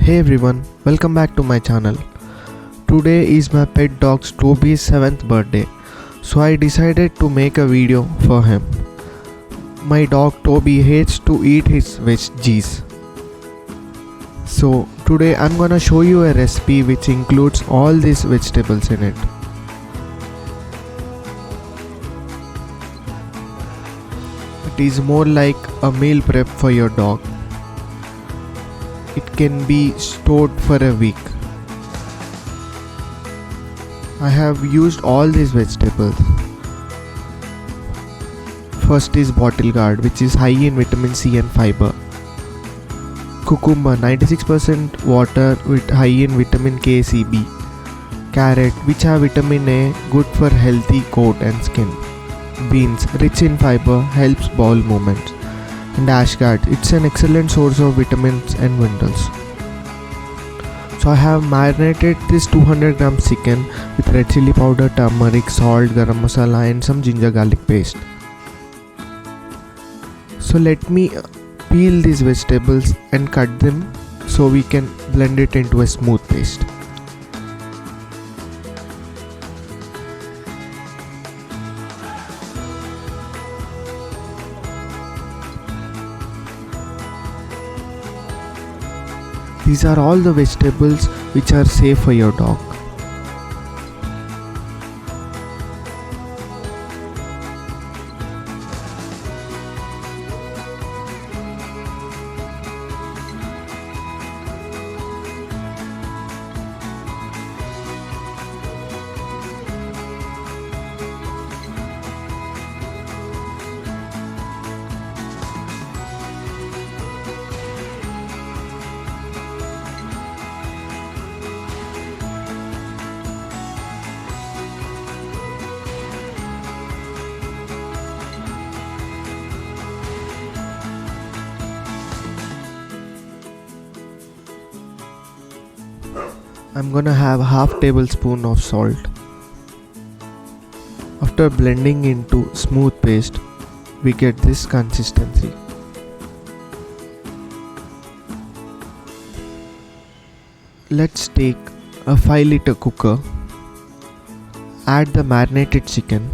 Hey everyone, welcome back to my channel. Today is my pet dog's Toby's 7th birthday, so I decided to make a video for him. My dog Toby hates to eat his veggies. So today I'm gonna show you a recipe which includes all these vegetables in it. It is more like a meal prep for your dog. It can be stored for a week. I have used all these vegetables. First is bottle gourd, which is high in vitamin C and fiber. Cucumber, 96% water with high in vitamin K, C, B. Carrot, which have vitamin A, good for healthy coat and skin. Beans, rich in fiber, helps bowel movements. And ashgard, it's an excellent source of vitamins and minerals. So I have marinated this 200 grams chicken with red chili powder, turmeric, salt, garam masala and some ginger garlic paste. So let me peel these vegetables and cut them so we can blend it into a smooth paste. These are all the vegetables which are safe for your dog. I'm gonna have half tablespoon of salt. After blending into smooth paste, we get this consistency. Let's take a 5-liter cooker, add the marinated chicken,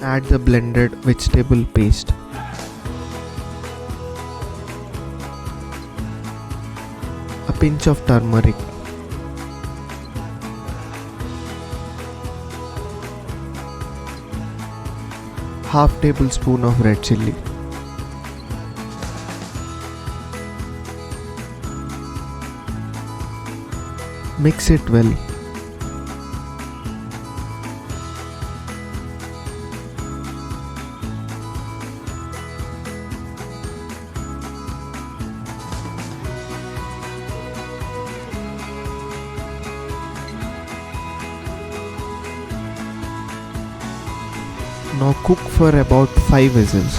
add the blended vegetable paste, a pinch of turmeric, half tablespoon of red chili, mix it well. Now cook for about 5 whistles.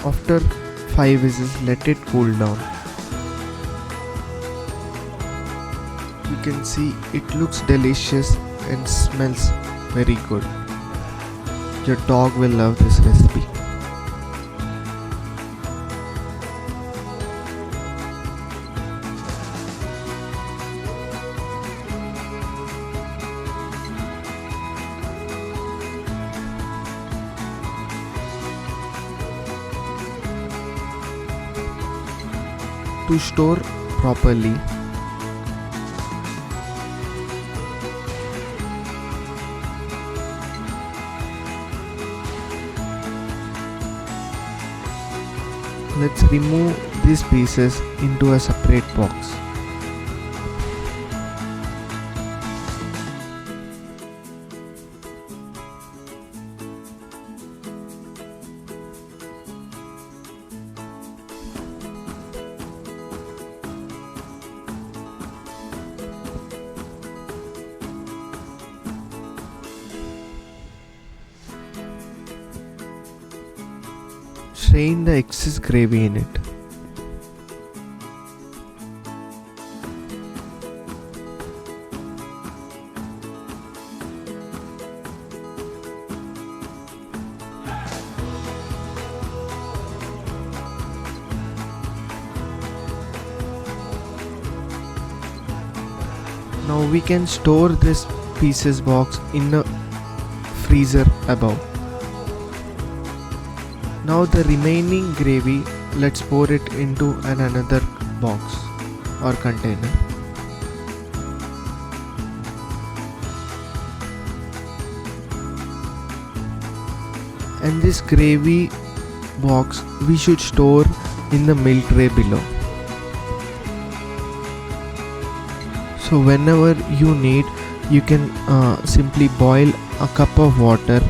After 5 whistles, let it cool down. You can see it looks delicious and smells very good. Your dog will love this recipe. To store properly, let's remove these pieces into a separate box. strain the excess gravy in it. Now we can store this pieces box in a freezer above. Now the remaining gravy, let's pour it into another box or container. And this gravy box we should store in the milk tray below. So whenever you need, you can simply boil a cup of water,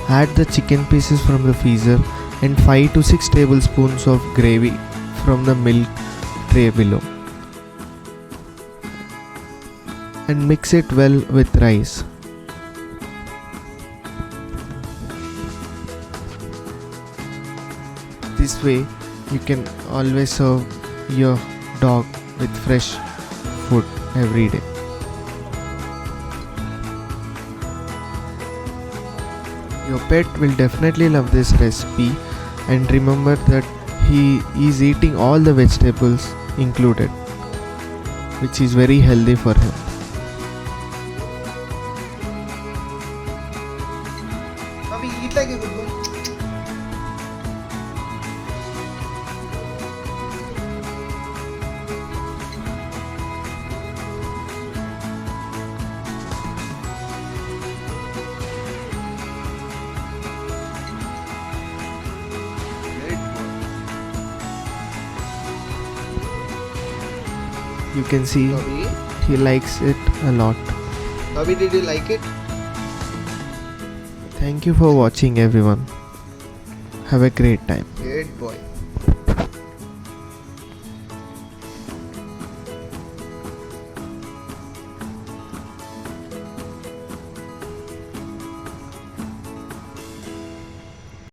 add the chicken pieces from the freezer and 5 to 6 tablespoons of gravy from the milk tray below, and mix it well with rice. This way you can always serve your dog with fresh food every day. Your pet will definitely love this recipe, and remember that he is eating all the vegetables included, which is very healthy for him. Abhi eat like a good boy. You can see Abhi, he likes it a lot. Abhi, did you like it? Thank you for watching everyone. Have a great time. Great boy.